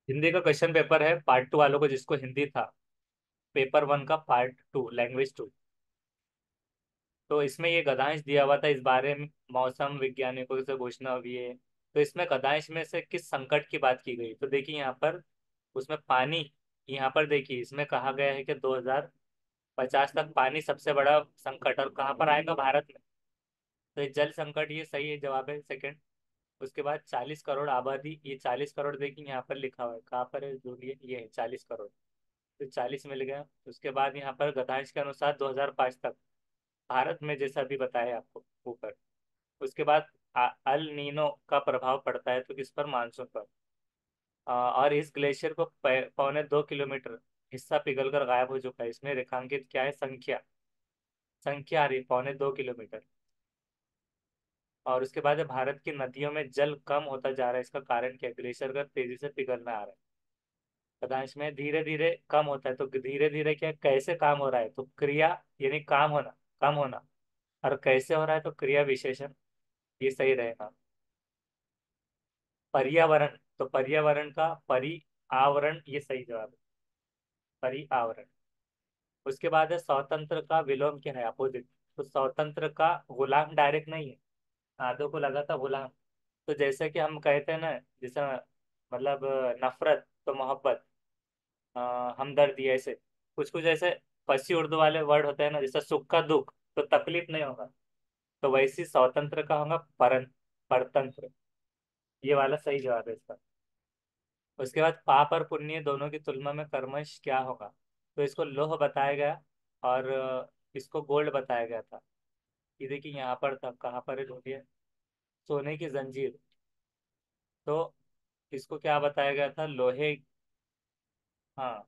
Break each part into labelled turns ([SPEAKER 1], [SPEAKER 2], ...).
[SPEAKER 1] हिंदी का question paper है part 2 वालों को, जिसको हिंदी था। पेपर 1 का पार्ट 2, लैंग्वेज 2। तो इसमें ये गद्यांश दिया हुआ था, इस बारे में मौसम वैज्ञानिकों से घोषणा हुई है। तो इसमें गद्यांश में से किस संकट की बात की गई? तो देखिए यहाँ पर, उसमें पानी, यहाँ पर देखिए इसमें कहा गया है कि 2050 तक पानी सबसे बड़ा संकट, और कहाँ पर आएगा? भारत में। तो ये जल संकट, ये सही है, जवाब है सेकंड। उसके बाद 40 करोड़ आबादी, ये 40 करोड़ देखिए यहाँ पर लिखा हुआ है, कहाँ पर है? जो ये है 40 करोड़। तो 40 मिल गया। उसके बाद यहाँ पर गणांश के अनुसार 2005 तक भारत में, जैसा अभी बताया आपको ऊपर। उसके बाद अल नीनो का प्रभाव पड़ता है तो किस पर? मानसून पर। और इस ग्लेशियर को 2.25 किलोमीटर हिस्सा पिघल कर गायब हो चुका है। इसमें रेखांकित क्या है? संख्या, संख्या आ रही है 2.25 किलोमीटर। और उसके बाद है, भारत की नदियों में जल कम होता जा रहा है, इसका कारण क्या है? ग्लेशियर का तेजी से पिघलना आ रहा है। पदांश में धीरे धीरे कम होता है, तो धीरे धीरे क्या, कैसे काम हो रहा है? तो क्रिया, यानी काम होना, कम होना। और कैसे हो रहा है? तो क्रिया विशेषण, ये सही रहेगा। पर्यावरण, तो पर्यावरण का आवरण, ये सही जवाब है, पर्यावरण। उसके बाद है, स्वतंत्र का विलोम क्या है? अपोजिट। तो स्वतंत्र का गुलाम डायरेक्ट नहीं है, आधो को लगा था गुलाम। तो जैसे कि हम कहते हैं ना, जैसे मतलब नफरत तो मोहब्बत, हमदर्दी, ऐसे कुछ कुछ ऐसे फंसी उर्दू वाले वर्ड होते हैं ना, जैसे सुख का दुख, तो तकलीफ नहीं होगा। तो वैसे ही स्वतंत्र का होगा परतंत्र। ये वाला सही जवाब है इसका। उसके बाद पाप और पुण्य दोनों की तुलना में कर्मश क्या होगा? तो इसको लोह बताया गया, और इसको गोल्ड बताया गया था। ये देखिए यहाँ पर था, कहाँ पर है ढूंढिए। सोने की जंजीर, तो इसको क्या बताया गया था? लोहे। हाँ,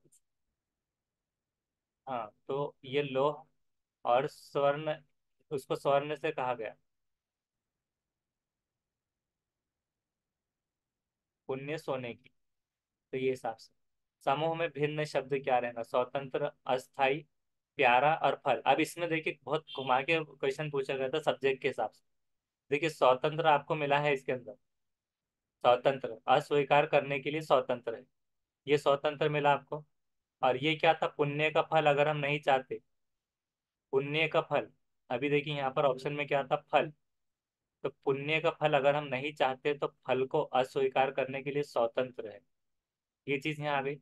[SPEAKER 1] हाँ, तो ये लोह और स्वर्ण, उसको स्वर्ण से कहा गया। पुण्य सोने की। तो ये हिसाब से समूह में भिन्न शब्द क्या रहेगा? स्वतंत्र, अस्थाई, प्यारा और फल। अब इसमें देखिए बहुत घुमा के क्वेश्चन पूछा गया था सब्जेक्ट के हिसाब से। देखिए स्वतंत्र आपको मिला है इसके अंदर, स्वतंत्र अस्वीकार करने के लिए स्वतंत्र है, ये स्वतंत्र मिला आपको। और ये क्या था? पुण्य का फल, अगर हम नहीं चाहते, पुण्य का फल। अभी देखिए यहाँ पर ऑप्शन में क्या था? फल। तो पुण्य का फल अगर हम नहीं चाहते तो फल को अस्वीकार करने के लिए स्वतंत्र है। ये चीज यहाँ आ गई,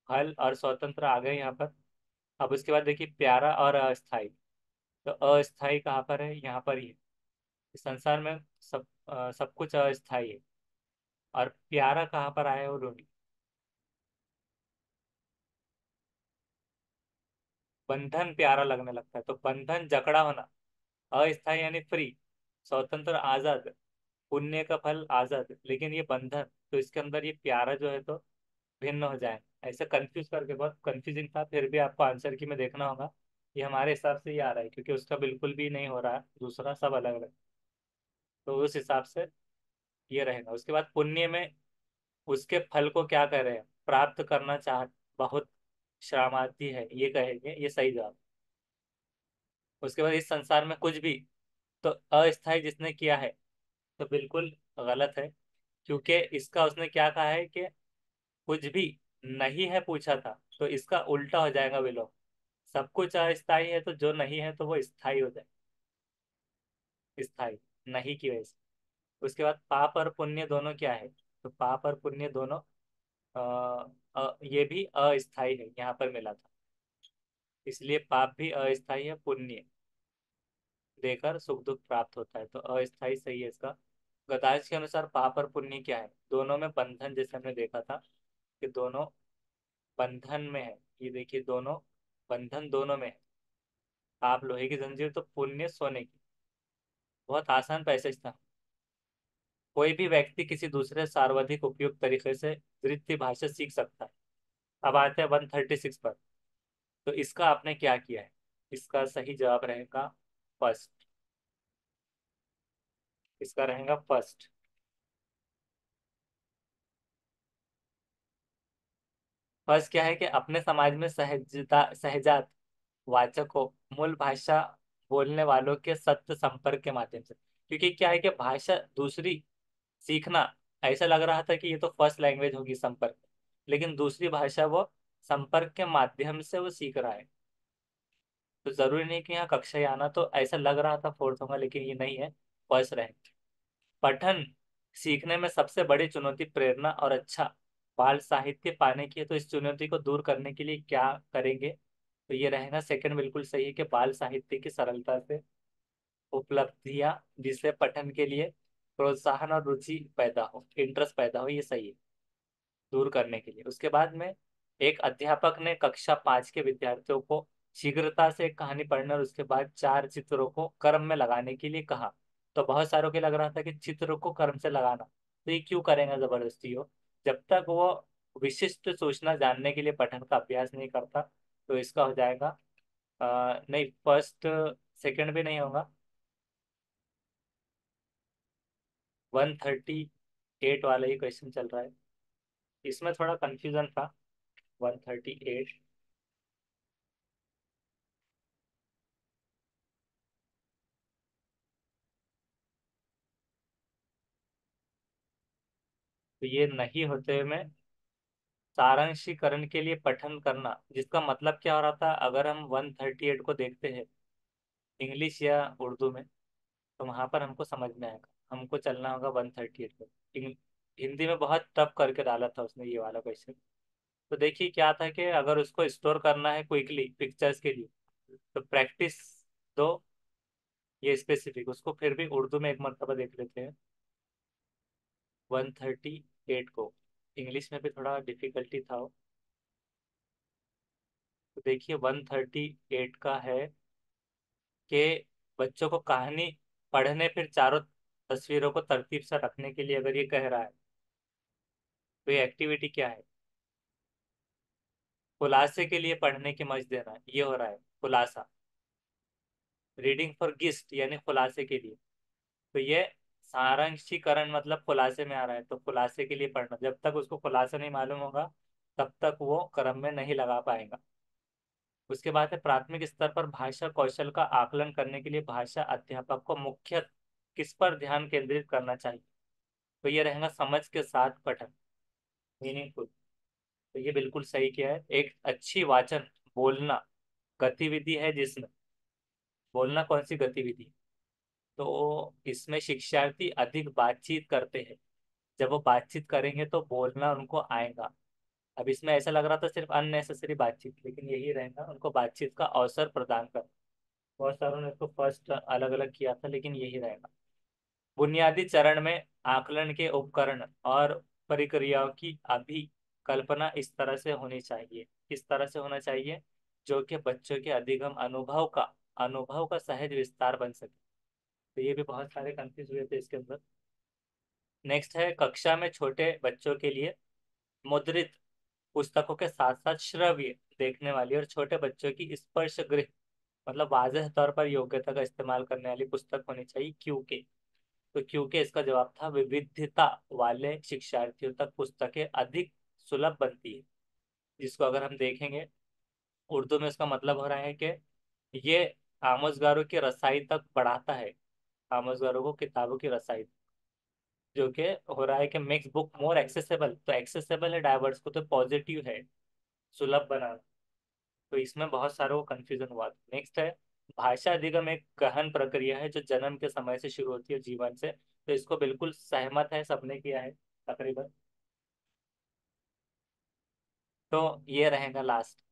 [SPEAKER 1] फल और स्वतंत्र आ गए यहाँ पर। अब उसके बाद देखिए प्यारा और अस्थाई। तो अस्थाई कहाँ पर है? यहाँ पर ही है। इस संसार में सब कुछ अस्थाई है। और प्यारा कहाँ पर आया है? वो ढूंढिए। बंधन प्यारा लगने लगता है, तो बंधन जकड़ा होना। अस्थाई यानी फ्री, स्वतंत्र आजाद, पुण्य का फल आजाद, लेकिन ये बंधन, तो इसके अंदर ये प्यारा जो है तो भिन्न हो जाए। ऐसे कंफ्यूज करके, बहुत कंफ्यूजिंग था, फिर भी आपको आंसर की में देखना होगा। ये हमारे हिसाब से ही आ रहा है, क्योंकि उसका बिल्कुल भी नहीं हो रहा है, दूसरा सब अलग अलग। तो उस हिसाब से ये रहेगा। उसके बाद पुण्य में उसके फल को क्या कह रहे हैं? प्राप्त करना चाह, बहुत श्रमार्थी है, ये कहेंगे, ये सही जवाब। उसके बाद इस संसार में कुछ भी, तो अस्थाई जिसने किया है तो बिल्कुल गलत है, क्योंकि इसका उसने क्या कहा है कि कुछ भी नहीं है पूछा था, तो इसका उल्टा हो जाएगा विलोम। सब कुछ अस्थाई है, तो जो नहीं है तो वो स्थाई हो जाए, स्थाई नहीं की वजह से। उसके बाद पाप और पुण्य दोनों क्या है? तो पाप और पुण्य दोनों ये भी अस्थाई है, यहाँ पर मिला था, इसलिए पाप भी अस्थाई है, पुण्य देकर सुख दुख प्राप्त होता है, तो अस्थाई सही है इसका। गदाइश के अनुसार पाप और पुण्य क्या है? दोनों में बंधन, जैसे हमने देखा था कि दोनों बंधन में है। ये देखिए दोनों बंधन दोनों में है। पाप लोहे की जंजीर, तो पुण्य सोने की। बहुत आसान पैसेज था। कोई भी व्यक्ति किसी दूसरे सर्वाधिक उपयुक्त तरीके से द्वितीय भाषा सीख सकता है। अब आते हैं 136 पर। तो इसका आपने क्या किया है? इसका सही जवाब रहेगा फर्स्ट, इसका रहेगा फर्स्ट। फर्स्ट क्या है कि अपने समाज में सहजात वाचक हो, मूल भाषा बोलने वालों के सत्य संपर्क के माध्यम से। क्योंकि क्या है कि भाषा दूसरी सीखना, ऐसा लग रहा था कि ये तो फर्स्ट लैंग्वेज होगी संपर्क, लेकिन दूसरी भाषा वो संपर्क के माध्यम से वो सीख रहा है। तो जरूरी नहीं कि यहाँ कक्षा ही आना, तो ऐसा लग रहा था फोर्थ होगा, लेकिन ये नहीं है, फर्स्ट रैंक। पठन सीखने में सबसे बड़ी चुनौती प्रेरणा और अच्छा बाल साहित्य पाने की है, तो इस चुनौती को दूर करने के लिए क्या करेंगे? तो ये रहेगा सेकंड, बिल्कुल सही है कि बाल साहित्य की सरलता से उपलब्धियां, जिससे पठन के लिए प्रोत्साहन और रुचि पैदा हो, इंटरेस्ट पैदा हो, ये सही है दूर करने के लिए। उसके बाद में एक अध्यापक ने कक्षा 5 के विद्यार्थियों को शीघ्रता से एक कहानी पढ़ने और उसके बाद 4 चित्रों को क्रम में लगाने के लिए कहा। तो बहुत सारों के लग रहा था कि चित्रों को क्रम से लगाना, तो ये क्यों करेंगे जबरदस्ती हो, जब तक वो विशिष्ट सूचना जानने के लिए पठन का अभ्यास नहीं करता। तो इसका हो जाएगा नहीं, फर्स्ट सेकंड भी नहीं होगा। 138 वाला ही क्वेश्चन चल रहा है, इसमें थोड़ा कंफ्यूजन था। 138। तो ये नहीं होते में सारांशीकरण के लिए पठन करना, जिसका मतलब क्या हो रहा था, अगर हम 138 को देखते हैं इंग्लिश या उर्दू में, तो वहां पर हमको समझ में आएगा, हमको चलना होगा 138 पे। हिंदी में बहुत टफ करके डाला था उसने ये वाला क्वेश्चन। तो देखिए क्या था कि अगर उसको स्टोर करना है क्विकली पिक्चर्स के लिए, तो प्रैक्टिस दो, ये स्पेसिफिक, उसको फिर भी उर्दू में एक मरतबा देख लेते हैं। 138 को इंग्लिश में भी थोड़ा डिफिकल्टी था। तो देखिए 138 का है कि बच्चों को कहानी पढ़ने, फिर चारों तस्वीरों को तरतीब से रखने के लिए अगर ये कह रहा है, तो ये एक्टिविटी क्या है? खुलासे के लिए पढ़ने की मर्ज देना, ये हो रहा है खुलासा। रीडिंग फॉर गिस्ट यानी खुलासे के लिए। तो ये सारांशीकरण मतलब खुलासे में आ रहा है, तो खुलासे के लिए पढ़ना, जब तक उसको खुलासा नहीं मालूम होगा तब तक वो क्रम में नहीं लगा पाएगा। उसके बाद है प्राथमिक स्तर पर भाषा कौशल का आकलन करने के लिए भाषा अध्यापक को मुख्य किस पर ध्यान केंद्रित करना चाहिए? तो ये रहेगा समझ के साथ पठन, मीनिंगफुल। तो ये बिल्कुल सही किया है। एक अच्छी वाचन बोलना गतिविधि है, जिसमें बोलना कौन सी गतिविधि है? तो इसमें शिक्षार्थी अधिक बातचीत करते हैं, जब वो बातचीत करेंगे तो बोलना उनको आएगा। अब इसमें ऐसा लग रहा था सिर्फ अननेसेसरी बातचीत, लेकिन यही रहेगा उनको बातचीत का अवसर प्रदान कर। बहुत सारों ने इसको फर्स्ट अलग अलग किया था, लेकिन यही रहेगा। बुनियादी चरण में आकलन के उपकरण और प्रक्रियाओं की अभिकल्पना इस तरह से होनी चाहिए, किस तरह से होना चाहिए, जो कि बच्चों के अधिगम अनुभव का सहज विस्तार बन सके। तो ये भी बहुत सारे कंफ्यूज हुए थे इसके अंदर। नेक्स्ट है कक्षा में छोटे बच्चों के लिए मुद्रित पुस्तकों के साथ साथ श्रव्य देखने वाली और छोटे बच्चों की स्पर्श गृह, मतलब वाजह तौर पर योग्यता का इस्तेमाल करने वाली पुस्तक होनी चाहिए, क्योंकि। तो क्योंकि इसका जवाब था विविधता वाले शिक्षार्थियों तक पुस्तकें अधिक सुलभ बनती है, जिसको अगर हम देखेंगे उर्दू में उसका मतलब हो रहा है कि ये आमोजगारों की रसाई तक बढ़ाता है, आमोजगारों को किताबों की रसाई, जो कि हो रहा है कि मेक्स बुक मोर एक्सेसिबल, तो एक्सेसिबल है डाइवर्स को, तो पॉजिटिव है सुलभ बनाना। तो इसमें बहुत सारा वो कंफ्यूजन हुआ। नेक्स्ट है भाषा अधिगम एक गहन प्रक्रिया है जो जन्म के समय से शुरू होती है जीवन से, तो इसको बिल्कुल सहमत है, सबने किया है तकरीबन। तो ये रहेगा लास्ट।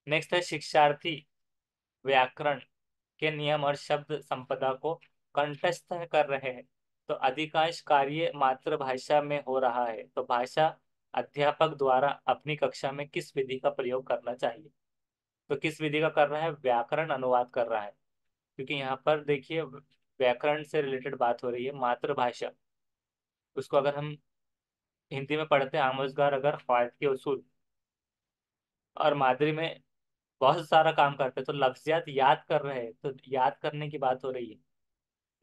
[SPEAKER 1] नेक्स्ट है शिक्षार्थी व्याकरण के नियम और शब्द संपदा को कंठस्थ कर रहे हैं, तो अधिकांश कार्य मातृभाषा में हो रहा है, तो भाषा अध्यापक द्वारा अपनी कक्षा में किस विधि का प्रयोग करना चाहिए? तो किस विधि का कर रहा है? व्याकरण अनुवाद कर रहा है, क्योंकि यहाँ पर देखिए व्याकरण से रिलेटेड बात हो रही है, मातृभाषा। उसको अगर हम हिंदी में पढ़ते हैं आमोजगार अगर फायद के उसूल, और मादरी में बहुत सारा काम करते हैं, तो लफ्जियात याद कर रहे हैं, तो याद करने की बात हो रही है।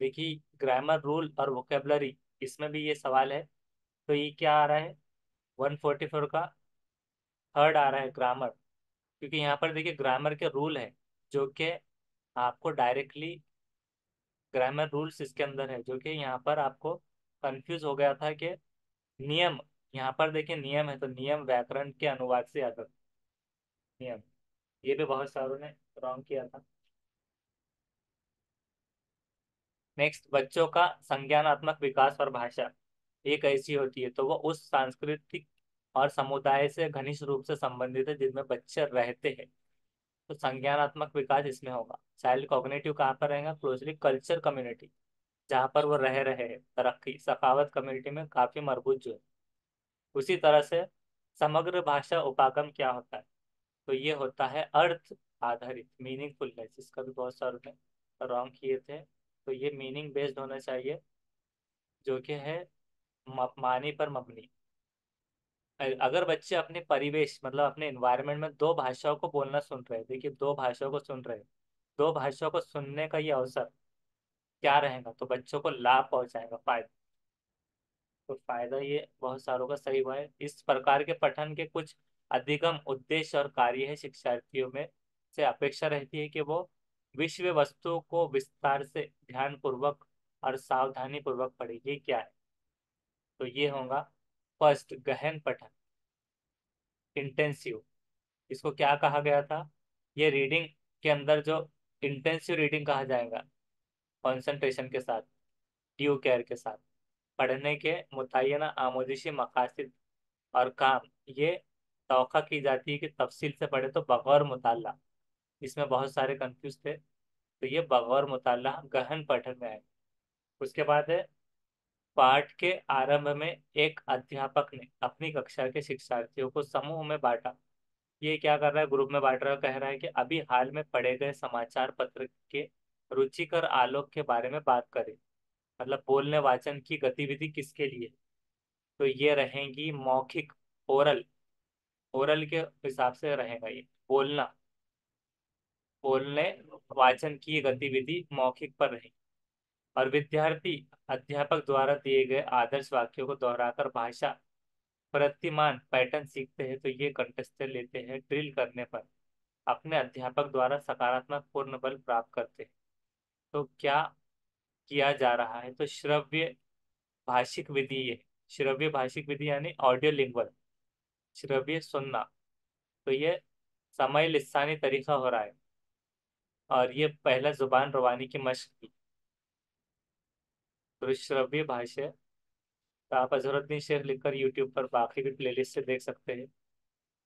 [SPEAKER 1] देखिए ग्रामर रूल और वोकेबलरी, इसमें भी ये सवाल है। तो ये क्या आ रहा है? 144 का थर्ड आ रहा है ग्रामर, क्योंकि यहाँ पर देखिए ग्रामर के रूल है, जो कि आपको डायरेक्टली ग्रामर रूल्स इसके अंदर है, जो कि यहाँ पर आपको कंफ्यूज हो गया था कि नियम, यहाँ पर देखिए नियम है, तो नियम व्याकरण के अनुवाद से आता है, नियम। ये भी बहुत सारों ने रॉन्ग किया था। नेक्स्ट, बच्चों का संज्ञानात्मक विकास और भाषा एक ऐसी होती है, तो वो उस सांस्कृतिक और समुदाय से घनिष्ठ रूप से संबंधित है जिनमें बच्चे रहते हैं। तो संज्ञानात्मक विकास इसमें होगा। चाइल्ड कॉग्निटिव कहाँ पर रहेगा? क्लोजली कल्चर कम्युनिटी, जहाँ पर वो रह रहे हैं, तरक्की सखावत कम्युनिटी में काफी मरबूत जो है। उसी तरह से समग्र भाषा उपागम क्या होता है? तो ये होता है अर्थ आधारित, मीनिंगफुलनेस। इसका भी बहुत सारे ने रॉन्ग किए थे। तो ये मीनिंग बेस्ड होना चाहिए, जो कि है मानी पर मबनी। अगर बच्चे अपने परिवेश मतलब अपने एनवायरनमेंट में दो भाषाओं को बोलना सुन रहे हैं, देखिए दो भाषाओं को सुन रहे हैं, दो भाषाओं को सुनने का ये अवसर क्या रहेगा, तो बच्चों को लाभ पहुंचाएगा, फायदा। तो फायदा ये बहुत सारों का सही हुआ है। इस प्रकार के पठन के कुछ अधिगम उद्देश्य और कार्य है। शिक्षार्थियों में से अपेक्षा रहती है कि वो विषय वस्तु को विस्तार से ध्यान पूर्वक और सावधानी पूर्वक पढ़े। ये क्या है? तो ये होगा फर्स्ट, गहन पठन, इंटेंसिव। इसको क्या कहा गया था? ये रीडिंग के अंदर जो इंटेंसिव रीडिंग कहा जाएगा, कंसंट्रेशन के साथ, ड्यू केयर के साथ पढ़ने के मुतय्यना आमोदिशी मकासद और काम, ये तवक्का की जाती है कि तफसील से पढ़े, तो बगौर मुताला। इसमें बहुत सारे कंफ्यूज थे, तो ये बगौर मुताला गहन पठन में है। उसके बाद है, पाठ के आरंभ में एक अध्यापक ने अपनी कक्षा के शिक्षार्थियों को समूह में बांटा। ये क्या कर रहा है? ग्रुप में बांट रहा है, कह रहा है कि अभी हाल में पढ़े गए समाचार पत्र के रुचिकर आलोक के बारे में बात करें। मतलब बोलने वाचन की गतिविधि किसके लिए? तो ये रहेंगी मौखिक, ओरल, ओरल के हिसाब से रहेगा ये बोलना, बोलने वाचन की गतिविधि मौखिक पर रहेगी। और विद्यार्थी अध्यापक द्वारा दिए गए आदर्श वाक्यों को दोहराकर भाषा प्रतिमान पैटर्न सीखते हैं। तो ये कंटेस्ट लेते हैं, ड्रिल करने पर अपने अध्यापक द्वारा सकारात्मक पूर्ण बल प्राप्त करते हैं। तो क्या किया जा रहा है? तो श्रव्य भाषिक विधि है। श्रव्य भाषिक विधि यानी ऑडियो लिंग्वल, श्रव्य सुनना। तो ये समय लिसानी तरीका हो रहा है, और ये पहला जुबान रवानी की मश्क थी। तो श्रव्य भाषा, तो आप अजहरुद्दीन शेख लिखकर यूट्यूब पर बाकी भी प्लेलिस्ट से देख सकते हैं।